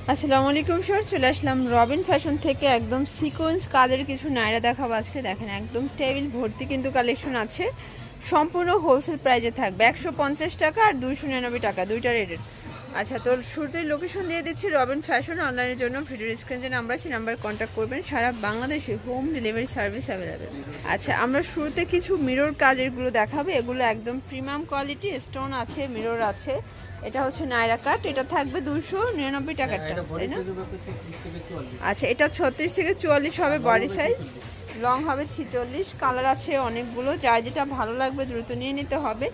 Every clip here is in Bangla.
আসসালামু আলাইকুম স্যার, চলে আসলাম রবিন ফ্যাশন থেকে। একদম সিকোয়েন্স কাজের কিছু নায়রা দেখাবো আজকে। দেখেন একদম টেবিল ভর্তি কিন্তু কালেকশন আছে। সম্পূর্ণ হোলসেল প্রাইজে থাকবে 150 টাকা আর 299 টাকা, দুইটা রেটের। আচ্ছা, তো শুরুতেই লোকেশন দিয়ে দিচ্ছি রবিন ফ্যাশন। অনলাইনের জন্য ভিডিওর স্ক্রিনে যে নাম্বার আছে নাম্বার কন্ট্যাক্ট করবেন। সারা বাংলাদেশে হোম ডেলিভারি সার্ভিস অ্যাভেলেবেল। আচ্ছা, আমরা শুরুতে কিছু মিরর কাজেরগুলো দেখাবো। এগুলো একদম প্রিমিয়াম কোয়ালিটি, স্টোন আছে, মিরর আছে। এটা হচ্ছে নায়রা কাট, এটা থাকবে 299 টাকারটা, তাই না? আচ্ছা, এটা 36 থেকে 44 হবে বডি সাইজ, লং হবে 46। কালার আছে অনেকগুলো, যার যেটা ভালো লাগবে দ্রুত নিয়ে নিতে হবে।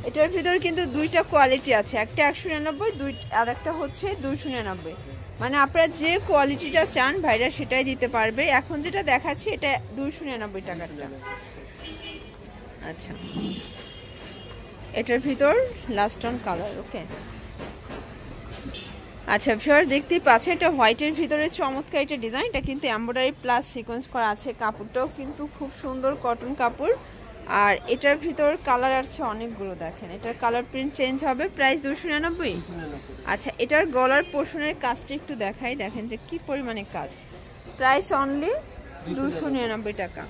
এটার ভিতর কিন্তু দুইটা কোয়ালিটি আছে, একটা 199, আর একটা হচ্ছে 299। মানে আপনারা যে কোয়ালিটিটা চান ভাইরা সেটাই দিতে পারবে। এখন যেটা দেখাচ্ছি এটা 299 টাকারটা। আচ্ছা, এটার ভিতর লাস্ট অন কালার। ওকে, আচ্ছা ভিউয়ার দেখতেই পাচ্ছেন এটা হোয়াইটের ভিতরে চমৎকার একটা ডিজাইন। এটা কিন্তু এমব্রয়ডারি প্লাস সিকোয়েন্স করা আছে। কাপড়টাও কিন্তু খুব সুন্দর কটন কাপড়। আর এটার ভিতর কালার আছে অনেকগুলো। দেখেন এটার কালার প্রিন্ট চেঞ্জ হবে। প্রাইস 299। আচ্ছা, এটার গলার পোর্শনের কাজটা একটু দেখাই, দেখেন যে কি পরিমাণে কাজ। প্রাইস অনলি 299 টাকা।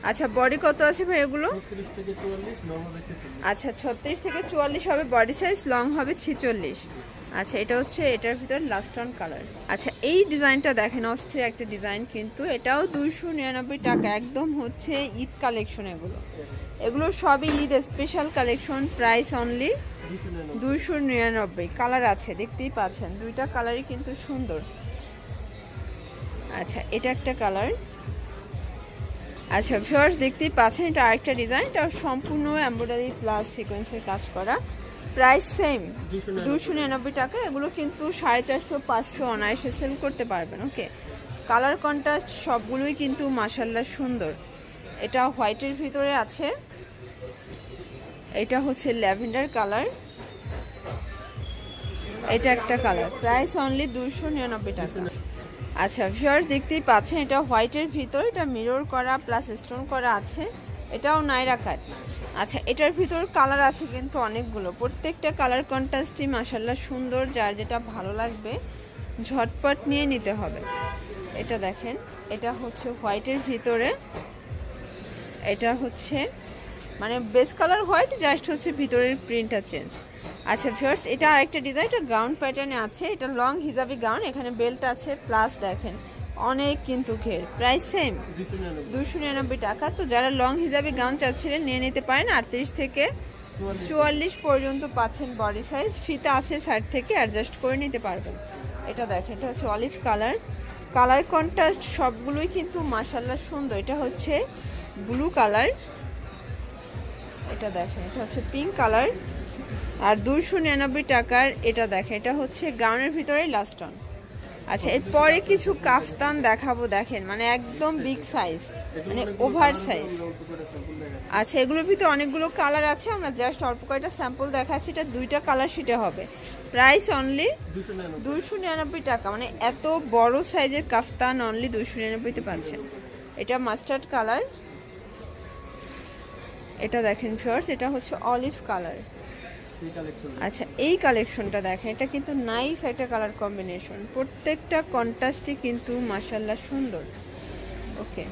আচ্ছা, বডি কত আছে ভাই এগুলো? আচ্ছা, 36 থেকে 44 হবে বডি সাইজ, লং হবে 46। আচ্ছা, এটা হচ্ছে এটার ভিতর লাস্ট অন কালার। আচ্ছা, এই ডিজাইনটা দেখেন অস্থির একটা ডিজাইন, কিন্তু এটাও 299 টাকা। একদম হচ্ছে ঈদ কালেকশন। এগুলো সবই Eid special collection. Price only 299। Colour আছে দেখতেই পাচ্ছেন, দুইটা কালারই কিন্তু সুন্দর। আচ্ছা, এটা একটা কালার। আচ্ছা ভিউয়ার্স দেখতেই পাচ্ছেন এটা আরেকটা ডিজাইন। এটা সম্পূর্ণ এমব্রয়ডারি প্লাস সিকোয়েন্সের কাজ করা। প্রাইস সেম 299 টাকা। এগুলো কিন্তু 450, 500 অনায়াসে সেল করতে পারবেন। ওকে, কালার কন্ট্রাস্ট সবগুলোই কিন্তু মাশাআল্লাহ সুন্দর। এটা হোয়াইটের ভিতরে আছে, এটা হচ্ছে ল্যাভেন্ডার কালার, এটা একটা কালার। প্রাইস অনলি 299 টাকা। আচ্ছা ভিউয়ার্স দেখতেই পাচ্ছেন এটা হোয়াইটের ভিতর, এটা মিরর করা প্লাস স্টোন করা আছে। এটাও নায়রা কাট। আচ্ছা, এটার ভিতর কালার আছে কিন্তু অনেকগুলো। প্রত্যেকটা কালার কন্ট্রাস্টই মাশাআল্লাহ সুন্দর, যার যেটা ভালো লাগবে ঝটপট নিয়ে নিতে হবে। এটা দেখেন, এটা হচ্ছে হোয়াইটের ভিতরে, এটা হচ্ছে মানে বেস কালার হোয়াইট, জাস্ট হচ্ছে ভিতরের প্রিন্টটা চেঞ্জ। আচ্ছা ভিউয়ার্স, এটা আরেকটা ডিজাইন, এটা গাউন প্যাটার্নে আছে। এটা লং হিজাবি গাউন, এখানে বেল্ট আছে প্লাস দেখেন অনেক কিন্তু ঘের। প্রাইস সেম 299 টাকা। তো যারা লং হিজাবি গাউন চাচ্ছিলেন নিয়ে নিতে পারেন। 38 থেকে 44 পর্যন্ত পাচ্ছেন বডি সাইজ। ফিতা আছে সাইড থেকে, অ্যাডজাস্ট করে নিতে পারবেন। এটা দেখেন, এটা হচ্ছে অলিভ কালার। কালার কন্ট্রাস্ট সবগুলোই কিন্তু মাশাআল্লাহ সুন্দর। এটা হচ্ছে ব্লু কালার, এটা দেখেন এটা হচ্ছে পিঙ্ক কালার। আর 299 টাকার এটা দেখেন, এটা হচ্ছে গাউনের ভিতরেই লাস্ট অন। আচ্ছা, এরপরে কিছু কাফতান দেখাবো। দেখেন মানে একদম বিগ সাইজ, মানে ওভার সাইজ। আচ্ছা, এগুলোর ভিতরে অনেকগুলো কালার আছে, আমরা জাস্ট অল্প কয়েকটা স্যাম্পল দেখাচ্ছি। এটা দুইটা কালার শিটে হবে। প্রাইস অনলি 299 টাকা। মানে এত বড় সাইজের কাফতান অনলি 299-তে পাচ্ছেন। এটা মাস্টার্ড কালার, এটা দেখেন ফ্রেন্ডস, এটা হচ্ছে অলিভ কালার। আচ্ছা, এই কালেকশনটা দেখেন, এটা কিন্তু নাইস একটা কালার কম্বিনেশন। প্রত্যেকটা কন্ট্রাস্টই কিন্তু মাশাআল্লাহ সুন্দর। ওকে,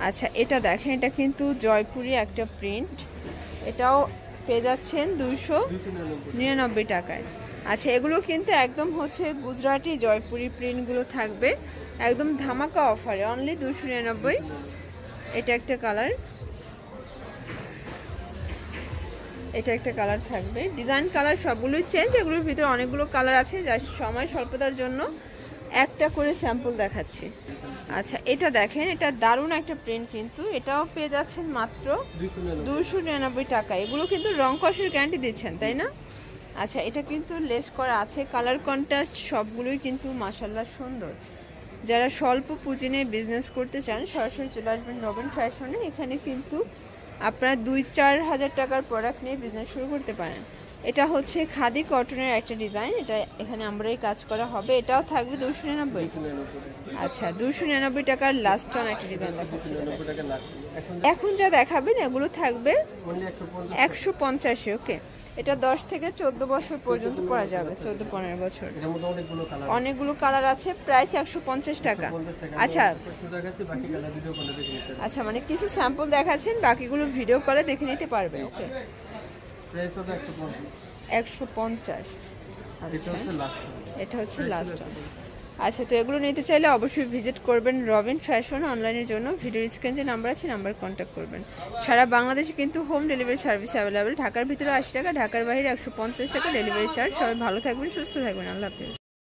আচ্ছা এটা দেখেন, এটা কিন্তু জয়পুরি একটা প্রিন্ট। এটাও পেয়ে যাচ্ছেন 299 টাকায়। আচ্ছা, এগুলো কিন্তু একদম হচ্ছে গুজরাটি জয়পুরি প্রিন্টগুলো থাকবে একদম ধামাকা অফারে, অনলি 299। এটা একটা কালার, এটা একটা কালার থাকবে। ডিজাইন কালার সবগুলোই চেঞ্জ। এগুলোর ভিতরে অনেকগুলো কালার আছে, যার সময় স্বল্পতার জন্য একটা করে স্যাম্পল দেখাচ্ছি। আচ্ছা, এটা দেখেন, এটা দারুণ একটা প্রিন্ট, কিন্তু এটাও পেয়ে যাচ্ছেন মাত্র 299 টাকা। এগুলো কিন্তু রং কষের গ্যারান্টি দিচ্ছেন, তাই না? আচ্ছা, এটা কিন্তু লেস করা আছে। কালার কন্ট্রাস্ট সবগুলোই কিন্তু মাশাআল্লাহ সুন্দর। যারা স্বল্প পুঁজি নিয়ে বিজনেস করতে চান সরাসরি চলে আসবেন রবিন ফ্যাশনে। এখানে কিন্তু আপনারা 2-4 হাজার টাকার প্রোডাক্ট নিয়ে বিজনেস শুরু করতে পারেন। এটা হচ্ছে খাদি কটনের একটা ডিজাইন, এটা এখানে আমরাই কাজ করা হবে। এটাও থাকবে 299। আচ্ছা, 299 টাকার লাস্ট অন একটা ডিজাইন দেখাচ্ছি। এখন যা দেখাবেন এগুলো থাকবে 150। ওকে, এটা 10 থেকে 14 বছর পর্যন্ত পরা যাবে, 14-15 বছর। এটার মধ্যে অনেকগুলো কালার আছে, প্রাইস 150 টাকা। আচ্ছা আচ্ছা, মানে কিছু স্যাম্পল দেখাচ্ছেন, বাকিগুলো ভিডিও কলে দেখে নিতে পারবেন। ওকে, প্রাইস হবে 150। আচ্ছা, এটা হচ্ছে লাস্ট। ওয়ান। আচ্ছা, তো এগুলো নিতে চাইলে অবশ্যই ভিজিট করবেন রবিন ফ্যাশন অনলাইনের জন্য। ভিডিওর স্ক্রিনে যে নাম্বার আছে নাম্বার কন্ট্যাক্ট করবেন। সারা বাংলাদেশে কিন্তু হোম ডেলিভারি সার্ভিস অ্যাভেলেবেল। ঢাকার ভিতরে 80 টাকা, ঢাকার বাইরে 150 টাকা ডেলিভারি চার্জ। সবাই ভালো থাকবেন, সুস্থ থাকবেন, আল্লাহ হাফেজ।